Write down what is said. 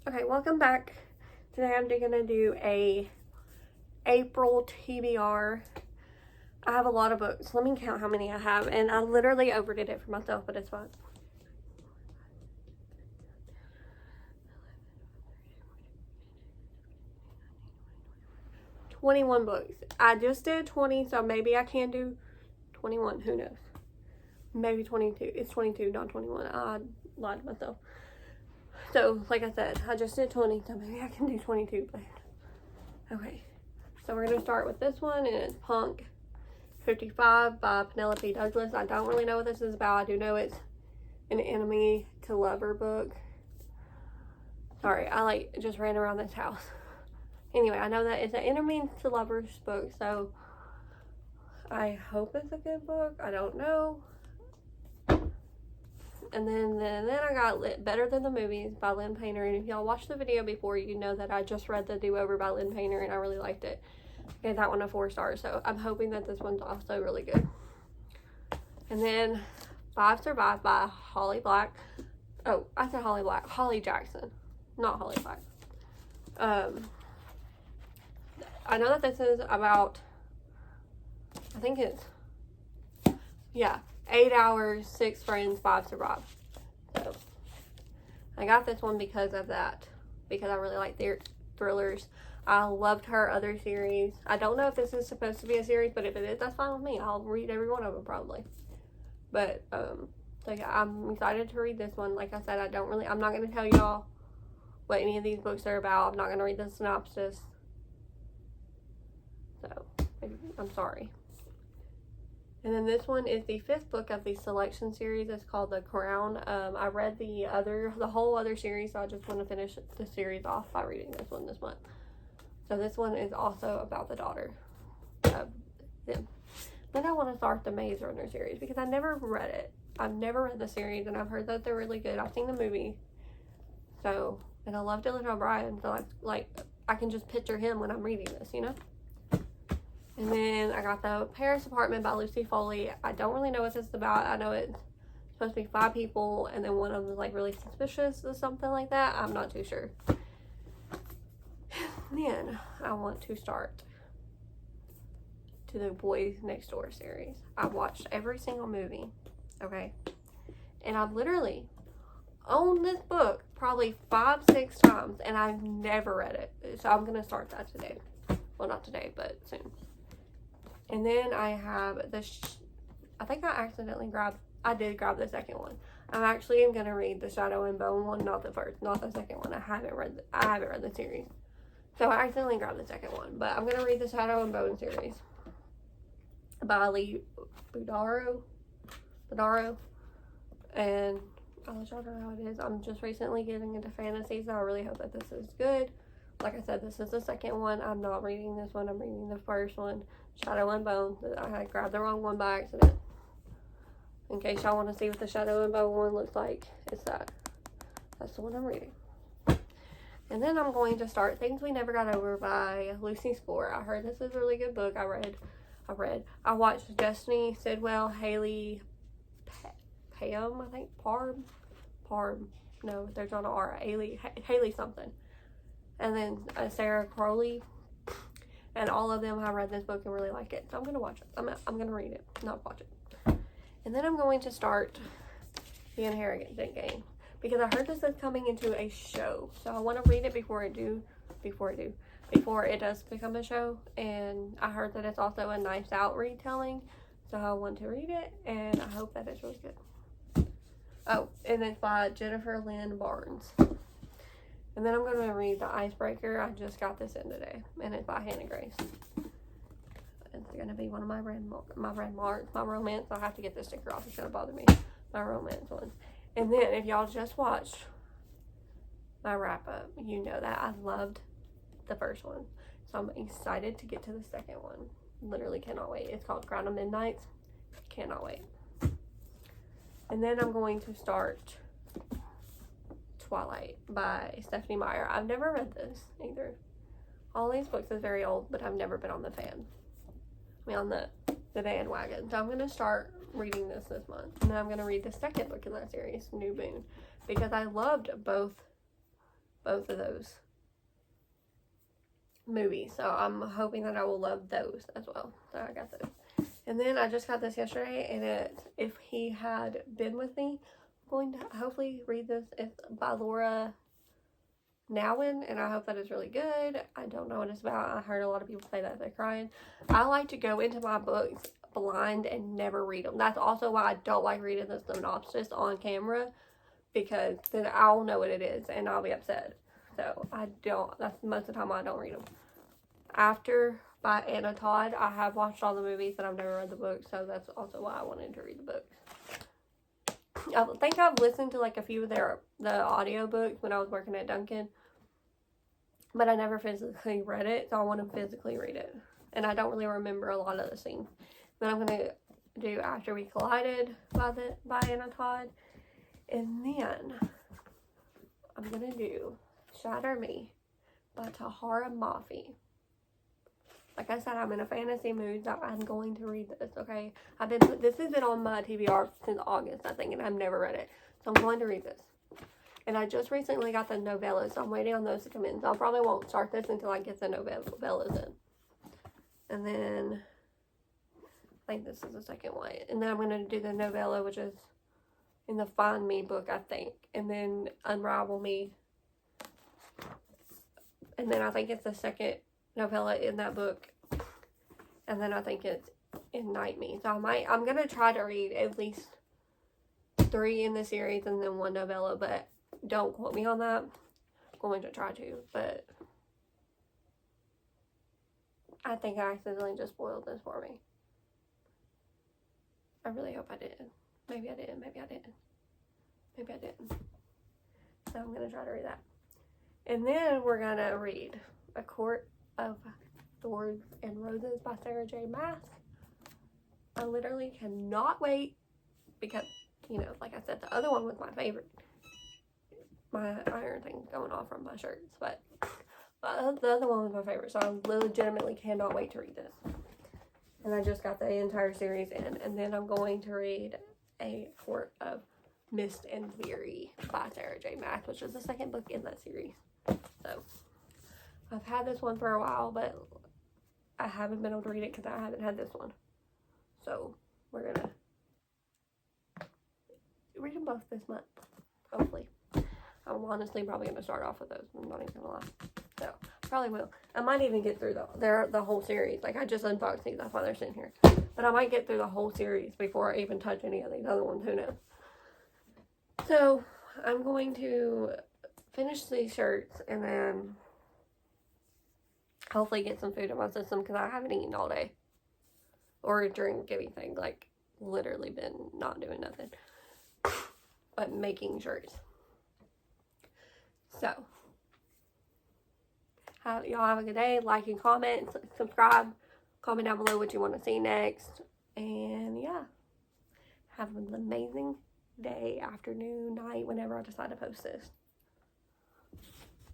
Okay, welcome back. Today I'm gonna do a April TBR. I have a lot of books. Let me count how many I have, and I literally overdid it for myself, but it's fine. 21 books. I just did 20, so maybe I can do 21. Who knows? Maybe 22. It's 22, not 21. I lied to myself. So, like I said, I just did 20, so maybe I can do 22. But okay, so we're going to start with this one, and it's Punk 55 by Penelope Douglas. I don't really know what this is about. I do know it's an enemy to lover book. Sorry, I just ran around this house. Anyway, I know that it's an enemy to lovers book, so I hope it's a good book. I don't know. And then I got Better Than the Movies by Lynn Painter. And if y'all watched the video before, you know that I just read The Do-Over by Lynn Painter, and I really liked it. I gave that one a 4 stars, so I'm hoping that this one's also really good. And then Five Survive by Holly Black. Oh, I said Holly Black. Holly Jackson. Not Holly Black. I know that this is about, I think it's, yeah, 8 hours, 6 friends, 5 survive. So I got this one because of that, because I really like their thrillers. I loved her other series. I don't know if this is supposed to be a series, but if it is, that's fine with me. I'll read every one of them probably. But so yeah, I'm excited to read this one. Like I said, I'm not going to tell y'all what any of these books are about. I'm not going to read the synopsis. So I'm sorry. And then this one is the 5th book of the selection series. It's called The Crown. I read the whole other series, so I just want to finish the series off by reading this one this month. So this one is also about the daughter of them. Then I want to start the Maze Runner series because I never read it. I've never read the series, and I've heard that they're really good. I've seen the movie. So, and I love Dylan O'Brien, so I can just picture him when I'm reading this, you know? And then I got The Paris Apartment by Lucy Foley. I don't really know what this is about. I know it's supposed to be 5 people, and then one of them is really suspicious or something like that. I'm not too sure. Then I want to start to the Boys Next Door series. I've watched every single movie, okay? And I've literally owned this book probably 5-6 times, and I've never read it. So I'm going to start that today. Well, not today, but soon. And then I have I think I did grab the second one. I'm actually going to read the Shadow and Bone one, not the second one. I haven't read the series. So I accidentally grabbed the second one, but I'm going to read the Shadow and Bone series by Lee Budaro. And I'll let y'all know how it is. I'm just recently getting into fantasy, so I really hope that this is good. Like I said, this is the second one. I'm not reading this one. I'm reading the first one, Shadow and Bone. I grabbed the wrong one by accident. In case y'all want to see what the Shadow and Bone one looks like, it's that. That's the one I'm reading. And then I'm going to start Things We Never Got Over by Lucy Score. I heard this is a really good book. I watched Destiny Sidwell, Haley Pam, I think, Parm. No, there's not an R. Haley something. And then Sarah Crowley, and all of them have read this book and really like it. So I'm going to watch it. I'm going to read it, not watch it. And then I'm going to start The Inheritance Game because I heard this is coming into a show. So I want to read it before it does become a show. And I heard that it's also a Knives Out retelling. So I want to read it, and I hope that it's really good. Oh, and it's by Jennifer Lynn Barnes. And then I'm going to read The Icebreaker. I just got this in today, and it's by Hannah Grace. It's going to be one of my romance. I'll have to get this sticker off. It's going to bother me. My romance ones. And then, if y'all just watched my wrap-up, you know that I loved the first one. So I'm excited to get to the second one. Literally cannot wait. It's called Crown of Midnights. Cannot wait. And then I'm going to start Twilight by Stephanie Meyer. I've never read this either. All these books is very old, but I've never been on the bandwagon. So I'm going to start reading this month. And then I'm going to read the second book in that series, New Moon, because I loved both both of those movies. So I'm hoping that I will love those as well. So I got those. And then I just got this yesterday, and If He Had Been With Me. I'm going to hopefully read this. It's by Laura Nowen, and I hope that is really good. I don't know what it's about. I heard a lot of people say that they're crying. I like to go into my books blind and never read them. That's also why I don't like reading the synopsis on camera, because then I'll know what it is and I'll be upset. So that's most of the time I don't read them. After by Anna Todd, I have watched all the movies, but I've never read the book, so that's also why I wanted to read the books. I think I've listened to like a few of the audio books when I was working at Dunkin', but I never physically read it, so I want to physically read it. And I don't really remember a lot of the scenes. Then I'm going to do After We Collided by Anna Todd. And then I'm going to do Shatter Me by Tahara Mafi. Like I said, I'm in a fantasy mood, so I'm going to read this, okay? This has been on my TBR since August, I think, and I've never read it. So I'm going to read this. And I just recently got the novellas, so I'm waiting on those to come in. So I probably won't start this until I get the novellas in. And then, I think this is the second one. And then I'm going to do the novella, which is in the Find Me book, I think. And then Unravel Me. And then I think it's the second novella in that book. And then I think it's Ignite Me. So I'm going to try to read at least 3 in the series and then 1 novella, but don't quote me on that. I'm going to try to, but I think I accidentally just spoiled this for me. I really hope I didn't. Maybe I didn't. Maybe I didn't. Maybe I didn't. So I'm going to try to read that. And then we're going to read A Court of Thorns and Roses by Sarah J. Maas. I literally cannot wait because, you know, like I said, the other one was my favorite. My iron thing's going off from my shirts, but the other one was my favorite, so I legitimately cannot wait to read this. And I just got the entire series in, and then I'm going to read A Court of Mist and Fury by Sarah J. Maas, which is the second book in that series. So I've had this one for a while, but I haven't been able to read it because I haven't had this one. So we're gonna read them both this month, hopefully. I'm honestly probably gonna start off with those. I'm not even gonna lie. So probably will. I might even get through the whole series. Like I just unboxed these. That's why they're sitting here. But I might get through the whole series before I even touch any of these other ones. Who knows? So I'm going to finish these shirts and then hopefully get some food in my system because I haven't eaten all day or drink anything. Like literally been not doing nothing but making shirts. So y'all have a good day. Like and comment, subscribe, comment down below what you want to see next, and yeah, have an amazing day, afternoon, night, whenever I decide to post this.